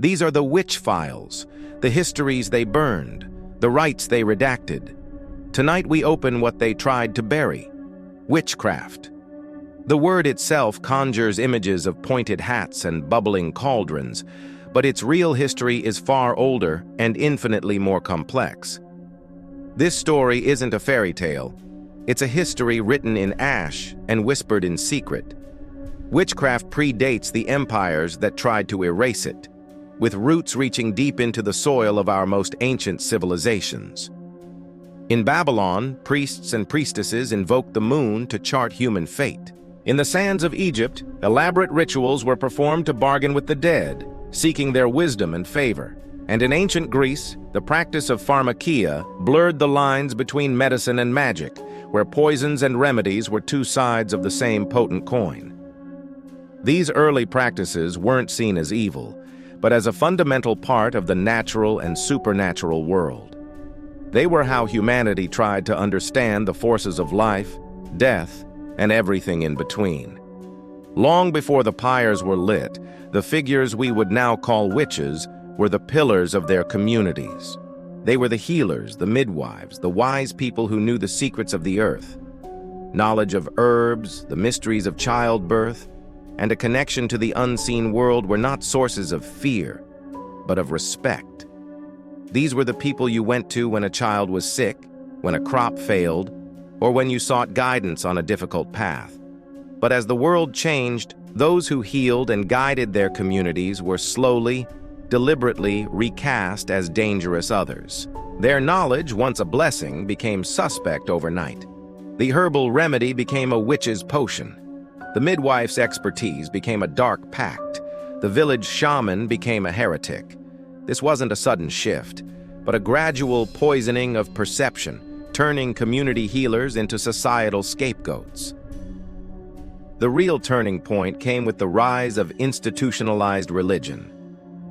These are the witch files, the histories they burned, the rites they redacted. Tonight we open what they tried to bury: witchcraft. The word itself conjures images of pointed hats and bubbling cauldrons, but its real history is far older and infinitely more complex. This story isn't a fairy tale. It's a history written in ash and whispered in secret. Witchcraft predates the empires that tried to erase it, with roots reaching deep into the soil of our most ancient civilizations. In Babylon, priests and priestesses invoked the moon to chart human fate. In the sands of Egypt, elaborate rituals were performed to bargain with the dead, seeking their wisdom and favor. And in ancient Greece, the practice of pharmakia blurred the lines between medicine and magic, where poisons and remedies were two sides of the same potent coin. These early practices weren't seen as evil, but as a fundamental part of the natural and supernatural world. They were how humanity tried to understand the forces of life, death, and everything in between. Long before the pyres were lit, the figures we would now call witches were the pillars of their communities. They were the healers, the midwives, the wise people who knew the secrets of the earth. Knowledge of herbs, the mysteries of childbirth, and a connection to the unseen world were not sources of fear, but of respect. These were the people you went to when a child was sick, when a crop failed, or when you sought guidance on a difficult path. But as the world changed, those who healed and guided their communities were slowly, deliberately recast as dangerous others. Their knowledge, once a blessing, became suspect overnight. The herbal remedy became a witch's potion. The midwife's expertise became a dark pact. The village shaman became a heretic. This wasn't a sudden shift, but a gradual poisoning of perception, turning community healers into societal scapegoats. The real turning point came with the rise of institutionalized religion.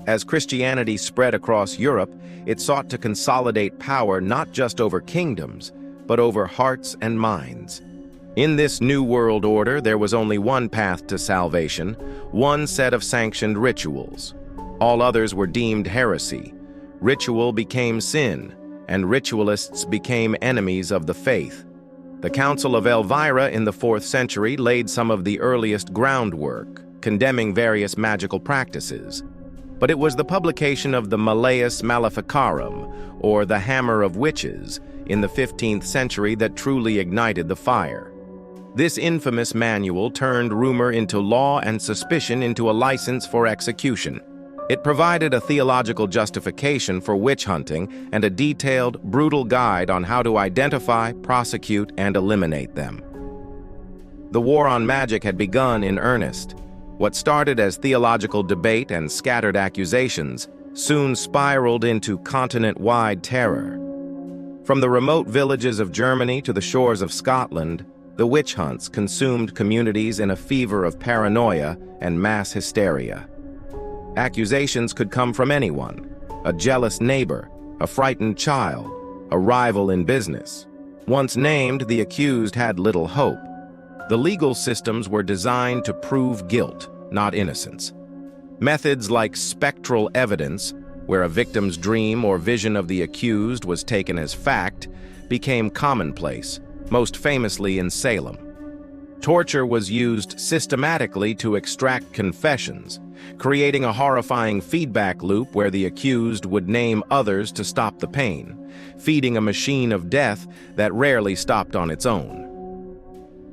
As Christianity spread across Europe, it sought to consolidate power not just over kingdoms, but over hearts and minds. In this new world order, there was only one path to salvation, one set of sanctioned rituals. All others were deemed heresy. Ritual became sin, and ritualists became enemies of the faith. The Council of Elvira in the 4th century laid some of the earliest groundwork, condemning various magical practices. But it was the publication of the Malleus Maleficarum, or the Hammer of Witches, in the 15th century that truly ignited the fire. This infamous manual turned rumor into law and suspicion into a license for execution. It provided a theological justification for witch hunting and a detailed, brutal guide on how to identify, prosecute, and eliminate them. The war on magic had begun in earnest. What started as theological debate and scattered accusations soon spiraled into continent-wide terror. From the remote villages of Germany to the shores of Scotland, the witch hunts consumed communities in a fever of paranoia and mass hysteria. Accusations could come from anyone: a jealous neighbor, a frightened child, a rival in business. Once named, the accused had little hope. The legal systems were designed to prove guilt, not innocence. Methods like spectral evidence, where a victim's dream or vision of the accused was taken as fact, became commonplace, most famously in Salem. Torture was used systematically to extract confessions, creating a horrifying feedback loop where the accused would name others to stop the pain, feeding a machine of death that rarely stopped on its own.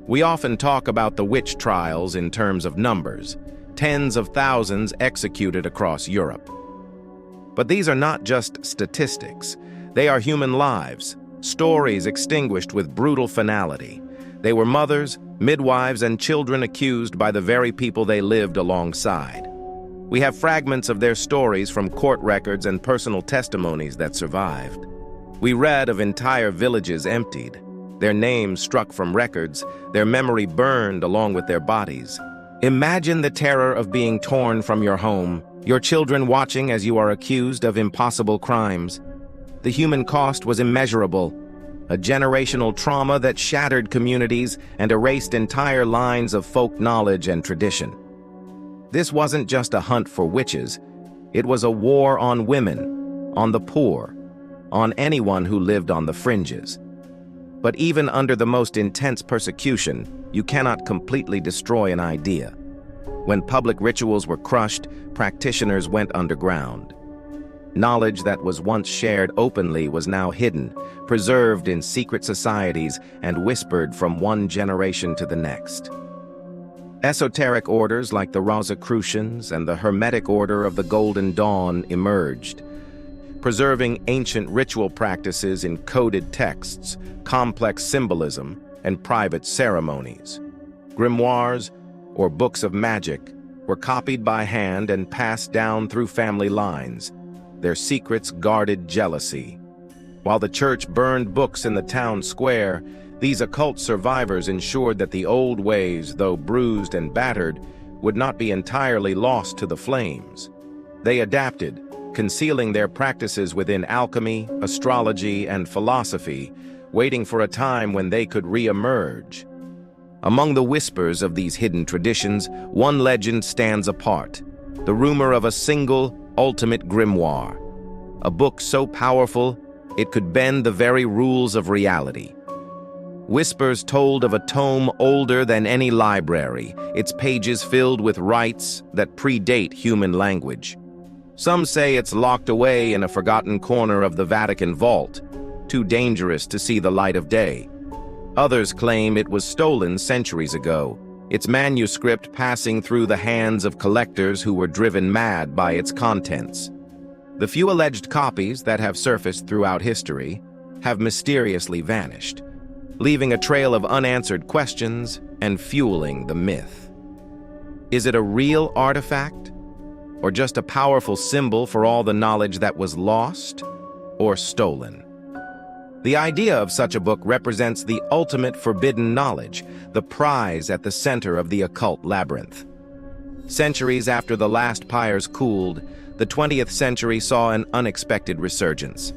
We often talk about the witch trials in terms of numbers, tens of thousands executed across Europe. But these are not just statistics. They are human lives, stories extinguished with brutal finality. They were mothers, midwives, and children accused by the very people they lived alongside. We have fragments of their stories from court records and personal testimonies that survived. We read of entire villages emptied, their names struck from records, their memory burned along with their bodies. Imagine the terror of being torn from your home, your children watching as you are accused of impossible crimes. The human cost was immeasurable, a generational trauma that shattered communities and erased entire lines of folk knowledge and tradition. This wasn't just a hunt for witches, It was a war on women, on the poor, on anyone who lived on the fringes. But even under the most intense persecution, you cannot completely destroy an idea. When public rituals were crushed, practitioners went underground. Knowledge that was once shared openly was now hidden, preserved in secret societies, and whispered from one generation to the next. Esoteric orders like the Rosicrucians and the Hermetic Order of the Golden Dawn emerged, preserving ancient ritual practices in coded texts, complex symbolism, and private ceremonies. Grimoires, or books of magic, were copied by hand and passed down through family lines, their secrets guarded jealousy. While the church burned books in the town square, these occult survivors ensured that the old ways, though bruised and battered, would not be entirely lost to the flames. They adapted, concealing their practices within alchemy, astrology, and philosophy, waiting for a time when they could re-emerge. Among the whispers of these hidden traditions, one legend stands apart: the rumor of a single, ultimate grimoire, a book so powerful it could bend the very rules of reality. Whispers told of a tome older than any library, its pages filled with rites that predate human language. Some say it's locked away in a forgotten corner of the Vatican vault, too dangerous to see the light of day. Others claim it was stolen centuries ago, its manuscript passing through the hands of collectors who were driven mad by its contents. The few alleged copies that have surfaced throughout history have mysteriously vanished, leaving a trail of unanswered questions and fueling the myth. Is it a real artifact, or just a powerful symbol for all the knowledge that was lost or stolen? The idea of such a book represents the ultimate forbidden knowledge, the prize at the center of the occult labyrinth. Centuries after the last pyres cooled, the 20th century saw an unexpected resurgence.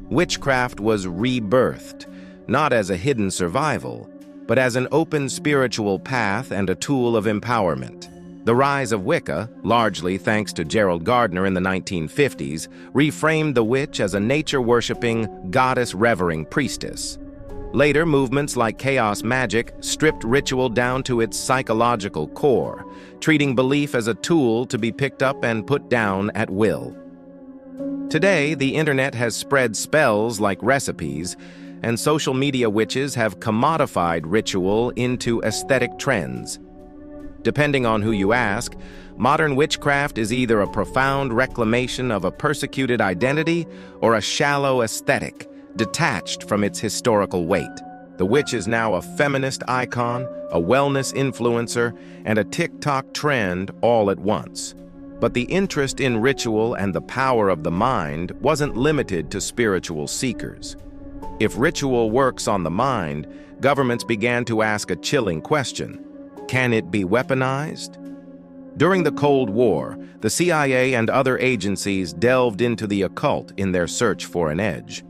Witchcraft was rebirthed, not as a hidden survival, but as an open spiritual path and a tool of empowerment. The rise of Wicca, largely thanks to Gerald Gardner in the 1950s, reframed the witch as a nature-worshipping, goddess-revering priestess. Later, movements like chaos magic stripped ritual down to its psychological core, treating belief as a tool to be picked up and put down at will. Today, the internet has spread spells like recipes, and social media witches have commodified ritual into aesthetic trends. Depending on who you ask, modern witchcraft is either a profound reclamation of a persecuted identity or a shallow aesthetic, detached from its historical weight. The witch is now a feminist icon, a wellness influencer, and a TikTok trend all at once. But the interest in ritual and the power of the mind wasn't limited to spiritual seekers. If ritual works on the mind, governments began to ask a chilling question: can it be weaponized? During the Cold War, the CIA and other agencies delved into the occult in their search for an edge.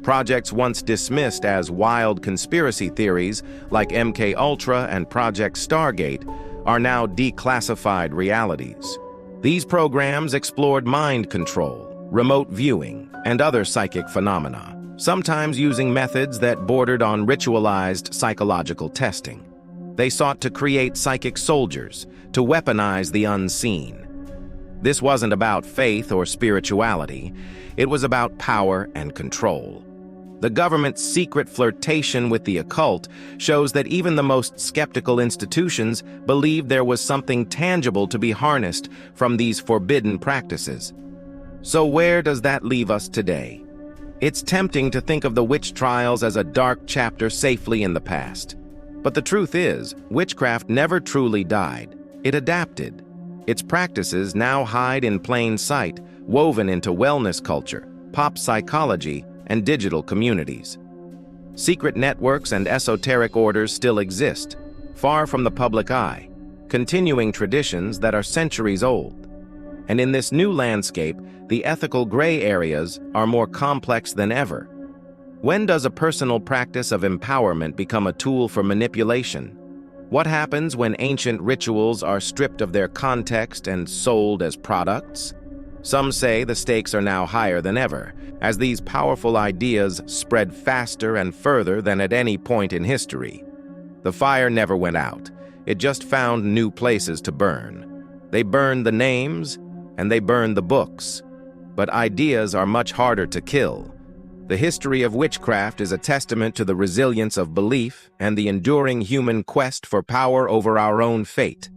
Projects once dismissed as wild conspiracy theories, like MKUltra and Project Stargate, are now declassified realities. These programs explored mind control, remote viewing, and other psychic phenomena, sometimes using methods that bordered on ritualized psychological testing. They sought to create psychic soldiers, to weaponize the unseen. This wasn't about faith or spirituality, it was about power and control. The government's secret flirtation with the occult shows that even the most skeptical institutions believed there was something tangible to be harnessed from these forbidden practices. So where does that leave us today? It's tempting to think of the witch trials as a dark chapter safely in the past. But the truth is, witchcraft never truly died. It adapted. Its practices now hide in plain sight, woven into wellness culture, pop psychology, and digital communities. Secret networks and esoteric orders still exist, far from the public eye, continuing traditions that are centuries old. And in this new landscape, the ethical gray areas are more complex than ever. When does a personal practice of empowerment become a tool for manipulation? What happens when ancient rituals are stripped of their context and sold as products? Some say the stakes are now higher than ever, as these powerful ideas spread faster and further than at any point in history. The fire never went out. It just found new places to burn. They burned the names, and they burned the books. But ideas are much harder to kill. The history of witchcraft is a testament to the resilience of belief and the enduring human quest for power over our own fate.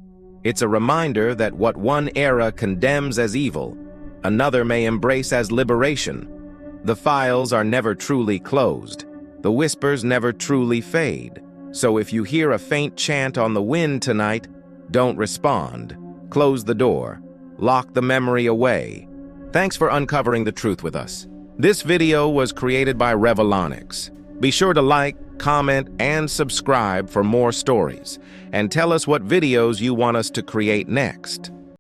It's a reminder that what one era condemns as evil, another may embrace as liberation. The files are never truly closed. The whispers never truly fade. So if you hear a faint chant on the wind tonight, don't respond. Close the door. Lock the memory away. Thanks for uncovering the truth with us. This video was created by Revelonix. Be sure to like, comment, and subscribe for more stories. And tell us what videos you want us to create next.